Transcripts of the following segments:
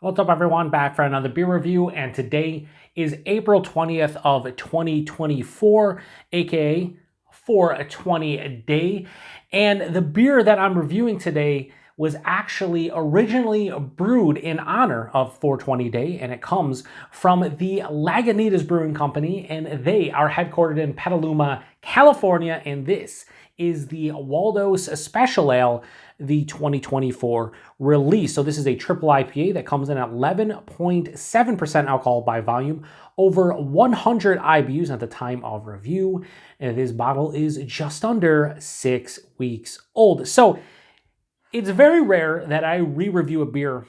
What's up, everyone? Back for another beer review, and today is April 20th of 2024, aka 420 day. And the beer that I'm reviewing today was actually originally brewed in honor of 420 Day, and it comes from the Lagunitas Brewing Company, and they are headquartered in Petaluma, California, and this is the Waldos Special Ale, the 2024 release. So this is a triple IPA that comes in at 11.7% alcohol by volume, over 100 IBUs at the time of review, and this bottle is just under 6 weeks old. So it's very rare that I re-review a beer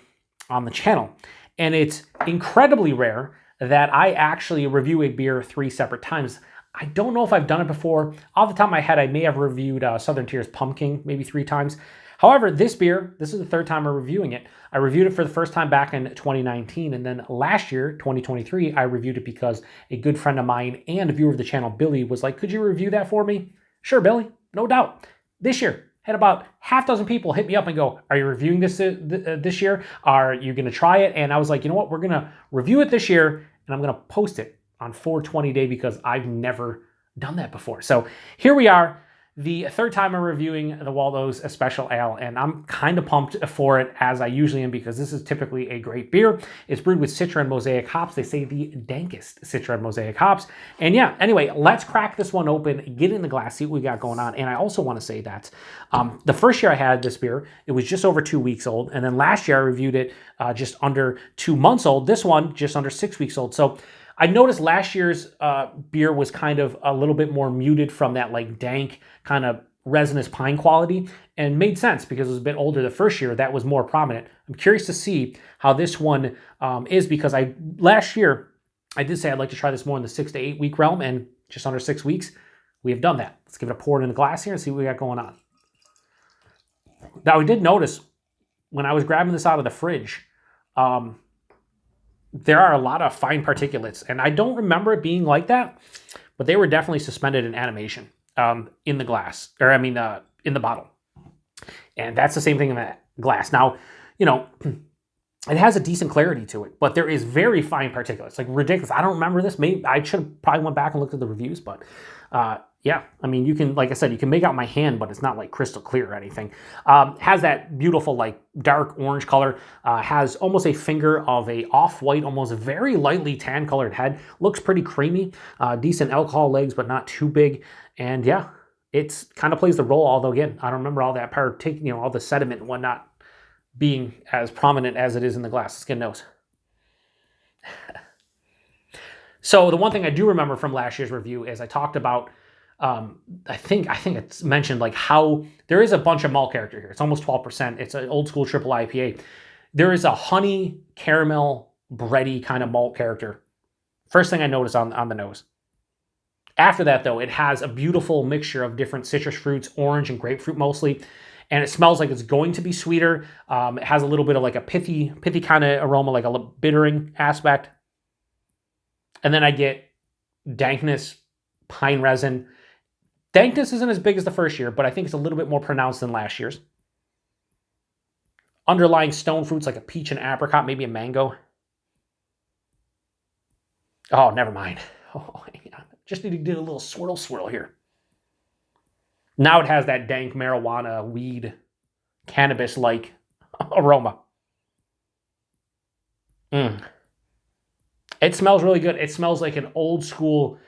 on the channel, and it's incredibly rare that I actually review a beer 3 separate times. I don't know if I've done it before. Off the top of my head, I may have reviewed Southern Tier's Pumpkin maybe 3 times. However, this beer, this is the 3rd time I'm reviewing it. I reviewed it for the first time back in 2019, and then last year, 2023, I reviewed it because a good friend of mine and a viewer of the channel, Billy, was like, could you review that for me? Sure, Billy, no doubt. This year, had about half dozen people hit me up and go, are you reviewing this this year? Are you going to try it? And I was like, you know what? We're going to review it this year, and I'm going to post it on 420 Day because I've never done that before. So here we are, the 3rd time I'm reviewing the Waldos Special Ale, and I'm kind of pumped for it, as I usually am, because this is typically a great beer. It's brewed with Citra and Mosaic hops. They say the dankest Citra and Mosaic hops. And yeah, anyway, let's crack this one open, get in the glass, see what we got going on. And I also want to say that the first year I had this beer, it was just over 2 weeks old. And then last year I reviewed it just under 2 months old. This one, just under 6 weeks old. So I noticed last year's beer was kind of a little bit more muted from that like dank kind of resinous pine quality, and made sense because it was a bit older the first year. That was more prominent. I'm curious to see how this one is, because last year I did say I'd like to try this more in the 6 to 8 week realm, and just under 6 weeks we have done that. Let's give it a pour in the glass here and see what we got going on. Now, I did notice when I was grabbing this out of the fridge, there are a lot of fine particulates, and I don't remember it being like that, but they were definitely suspended in animation in the glass, or I mean, in the bottle. And that's the same thing in that glass. Now, you know, it has a decent clarity to it, but there is very fine particulates, like ridiculous. I don't remember this. Maybe I should have probably went back and looked at the reviews, but yeah, I mean, you can, like I said, you can make out my hand, but it's not like crystal clear or anything. Has that beautiful, like dark orange color, has almost a finger of a off-white, almost very lightly tan colored head. Looks pretty creamy, decent alcohol legs, but not too big. And yeah, it's kind of plays the role, although again, I don't remember all that all the sediment and whatnot being as prominent as it is in the glass. Let's get a nose. So the one thing I do remember from last year's review is I talked about, I think it's mentioned like how there is a bunch of malt character here. It's almost 12%. It's an old school triple IPA. There is a honey, caramel, bready kind of malt character. First thing I noticed on the nose. After that, though, it has a beautiful mixture of different citrus fruits, orange and grapefruit mostly, and it smells like it's going to be sweeter. It has a little bit of like a pithy kind of aroma, like a bittering aspect. And then I get dankness, pine resin. Dankness isn't as big as the first year, but I think it's a little bit more pronounced than last year's. Underlying stone fruits like a peach and apricot, maybe a mango. Oh, never mind. Oh, hang on. Just need to do a little swirl here. Now it has that dank marijuana, weed, cannabis-like aroma. It smells really good. It smells like an old school,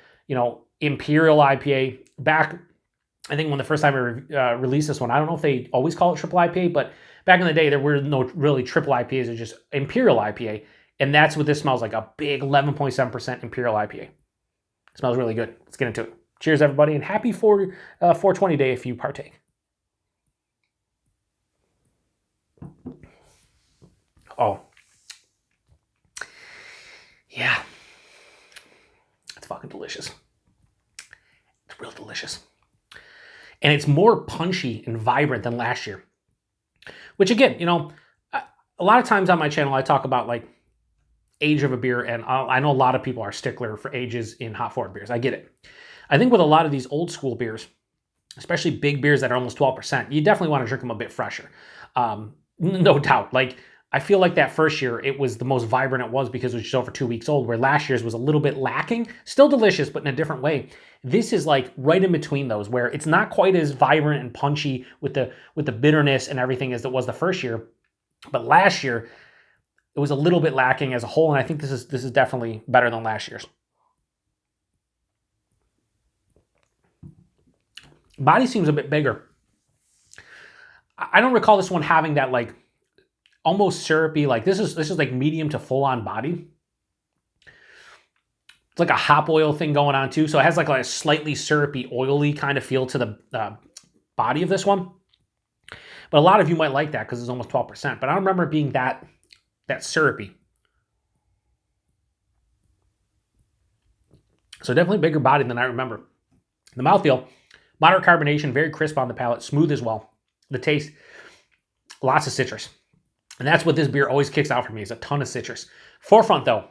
Imperial IPA. Back, I think when the first time I released this one, I don't know if they always call it triple IPA, but back in the day, there were no really triple IPAs. It's just Imperial IPA. And that's what this smells like, a big 11.7% Imperial IPA. It smells really good. Let's get into it. Cheers, everybody, and happy 420 Day if you partake. Oh. Yeah. It's fucking delicious. It's real delicious. And it's more punchy and vibrant than last year. Which again, a lot of times on my channel, I talk about like age of a beer, and I know a lot of people are stickler for ages in hot forward beers. I get it. I think with a lot of these old school beers, especially big beers that are almost 12%, you definitely want to drink them a bit fresher. No doubt. Like, I feel like that first year, it was the most vibrant it was because it was just over 2 weeks old, where last year's was a little bit lacking. Still delicious, but in a different way. This is like right in between those, where it's not quite as vibrant and punchy with the bitterness and everything as it was the first year. But last year, it was a little bit lacking as a whole, and I think this is definitely better than last year's. Body seems a bit bigger. I don't recall this one having that like almost syrupy, like this is like medium to full on body. It's like a hop oil thing going on too. So it has like a slightly syrupy, oily kind of feel to the body of this one. But a lot of you might like that because it's almost 12%. But I don't remember it being that syrupy. So definitely bigger body than I remember. The mouthfeel, moderate carbonation, very crisp on the palate, smooth as well. The taste, lots of citrus. And that's what this beer always kicks out for me, is a ton of citrus. Forefront though,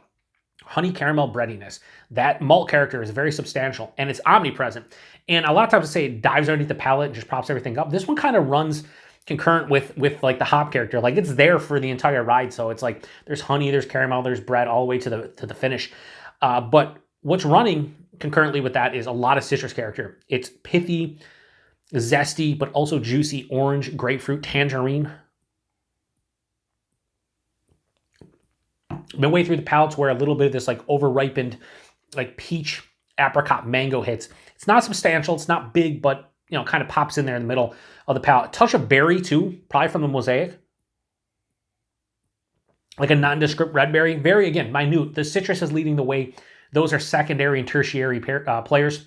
honey caramel breadiness. That malt character is very substantial and it's omnipresent. And a lot of times I say it dives underneath the palate and just props everything up. This one kind of runs concurrent with like the hop character. Like it's there for the entire ride. So it's like there's honey, there's caramel, there's bread all the way to the finish. But what's running concurrently with that is a lot of citrus character. It's pithy, zesty, but also juicy orange, grapefruit, tangerine. Midway through the palate's where a little bit of this like over-ripened like peach, apricot, mango hits. It's not substantial, it's not big, but you know, kind of pops in there in the middle of the palate. Touch of berry too, probably from the Mosaic. Like a nondescript red berry. Very, again, minute. The citrus is leading the way. Those are secondary and tertiary players.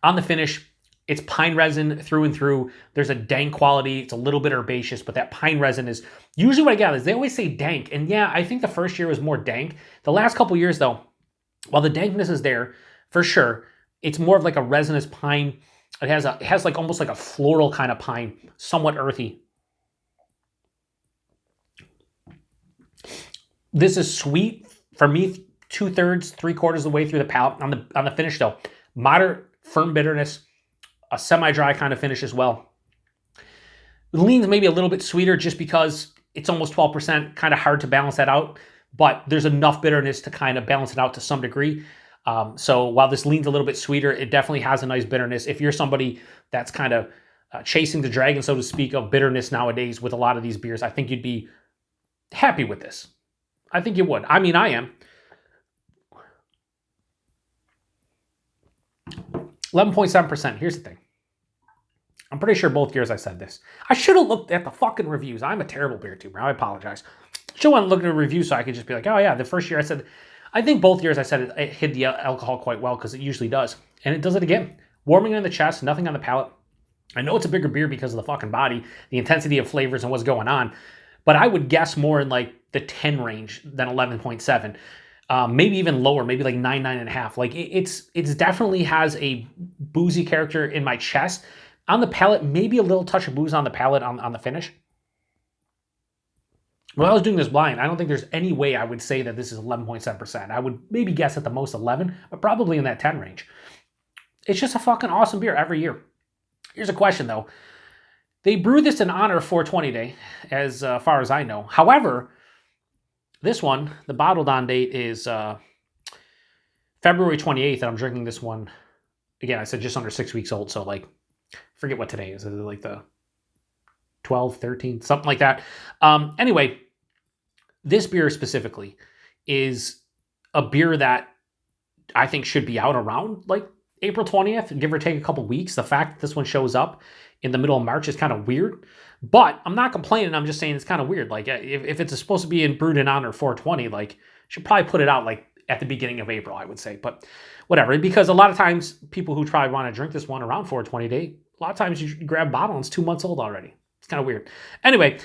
On the finish, it's pine resin through and through. There's a dank quality. It's a little bit herbaceous, but that pine resin is usually what I gather is they always say dank. And yeah, I think the first year was more dank. The last couple years though, while the dankness is there for sure, it's more of like a resinous pine. It has like almost like a floral kind of pine, somewhat earthy. This is sweet for me, 2/3, 3/4 of the way through the palate. On the finish though, moderate, firm bitterness, a semi-dry kind of finish as well. It leans maybe a little bit sweeter just because it's almost 12%, kind of hard to balance that out, but there's enough bitterness to kind of balance it out to some degree. So while this leans a little bit sweeter, it definitely has a nice bitterness. If you're somebody that's kind of chasing the dragon, so to speak, of bitterness nowadays with a lot of these beers, I think you'd be happy with this. I think you would. I mean, I am. 11.7%. Here's the thing. I'm pretty sure both years I said this. I should have looked at the fucking reviews. I'm a terrible beer tuber. I apologize. Should have looked at a review so I could just be like, oh yeah, the first year I said, I think both years I said it hid the alcohol quite well because it usually does. And it does it again. Warming in the chest, nothing on the palate. I know it's a bigger beer because of the fucking body, the intensity of flavors and what's going on. But I would guess more in like the 10 range than 11.7. Maybe even lower, maybe like 9, 9.5. Like it's definitely has a boozy character in my chest. On the palate, maybe a little touch of booze on the palate on the finish. When I was doing this blind, I don't think there's any way I would say that this is 11.7%. I would maybe guess at the most 11, but probably in that 10 range. It's just a fucking awesome beer every year. Here's a question though. They brew this in honor of 420 Day, as far as I know. However, this one, the bottled on date is February 28th, and I'm drinking this one. Again, I said just under 6 weeks old, so like, forget what today is. Is it like the 12th, 13th, something like that? Anyway, this beer specifically is a beer that I think should be out around like April 20th, give or take a couple weeks. The fact that this one shows up in the middle of March is kind of weird, but I'm not complaining. I'm just saying it's kind of weird. Like if it's supposed to be brewed in honor of 420, like should probably put it out like at the beginning of April, I would say, but whatever. Because a lot of times people who try want to drink this one around 420 Day, a lot of times you grab a bottle and it's 2 months old already. It's kind of weird. Anyway,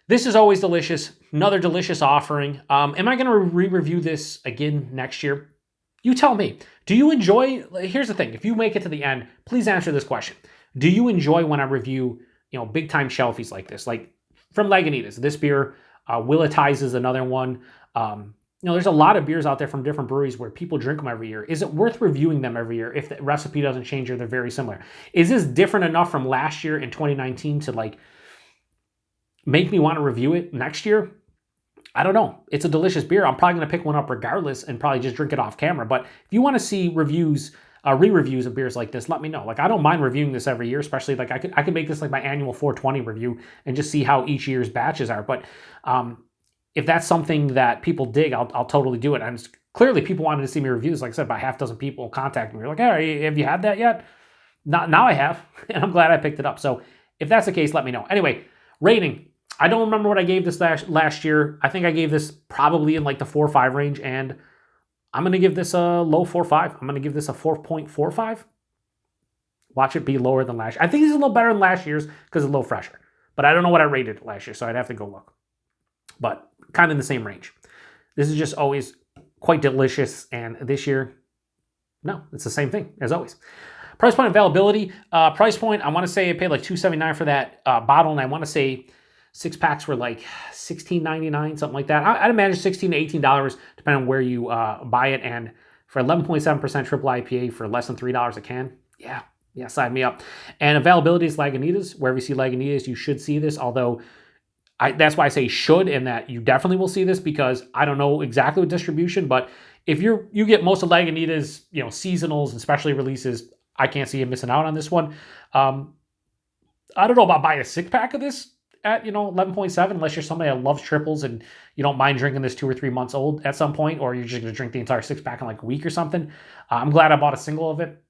this is always delicious. Another delicious offering. Am I going to re-review this again next year? You tell me. Do you enjoy, here's the thing, if you make it to the end, please answer this question. Do you enjoy when I review, big time shelfies like this? Like from Lagunitas, this beer, Willetize is another one. There's a lot of beers out there from different breweries where people drink them every year. Is it worth reviewing them every year if the recipe doesn't change or they're very similar? Is this different enough from last year in 2019 to like make me want to review it next year? I don't know. It's a delicious beer. I'm probably going to pick one up regardless and probably just drink it off camera. But if you want to see reviews, re-reviews of beers like this, let me know. Like, I don't mind reviewing this every year, especially like I could make this like my annual 420 review and just see how each year's batches are. But if that's something that people dig, I'll totally do it. And clearly people wanted to see me reviews. Like I said, about half dozen people contacted me. They're like, hey, have you had that yet? Now I have, and I'm glad I picked it up. So if that's the case, let me know. Anyway, rating. I don't remember what I gave this last year. I think I gave this probably in like the 4 or 5 range, and I'm going to give this a low 4.5. I'm going to give this a 4.45. Watch it be lower than last year. I think it's a little better than last year's because it's a little fresher. But I don't know what I rated it last year, so I'd have to go look. But kind of in the same range. This is just always quite delicious, and this year, no, it's the same thing as always. Price point availability. Price point, I want to say I paid like $2.79 for that bottle, and I want to say 6 packs were like $16.99, something like that. I'd imagine $16 to $18, depending on where you buy it. And for 11.7% Triple IPA for less than $3 a can, yeah, sign me up. And availability is Lagunitas. Wherever you see Lagunitas, you should see this. Although, that's why I say should, and that you definitely will see this, because I don't know exactly what distribution, but if you get most of Lagunitas, seasonals and specialty releases, I can't see you missing out on this one. I don't know about buying a 6-pack of this at 11.7, unless you're somebody that loves triples and you don't mind drinking this 2 or 3 months old at some point, or you're just going to drink the entire 6-pack in like a week or something. I'm glad I bought a single of it.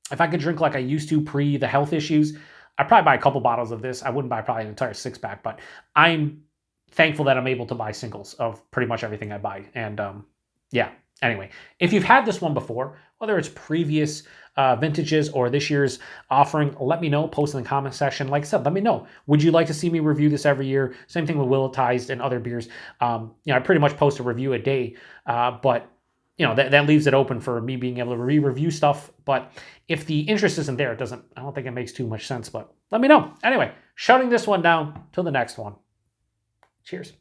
If I could drink like I used to pre the health issues, I'd probably buy a couple bottles of this. I wouldn't buy probably an entire 6-pack, but I'm thankful that I'm able to buy singles of pretty much everything I buy. And yeah, anyway, if you've had this one before, whether it's previous vintages or this year's offering, let me know. Post in the comment section. Like I said, let me know. Would you like to see me review this every year? Same thing with Willetized and other beers. I pretty much post a review a day, but that leaves it open for me being able to re-review stuff. But if the interest isn't there, I don't think it makes too much sense. But let me know. Anyway, shutting this one down till the next one. Cheers.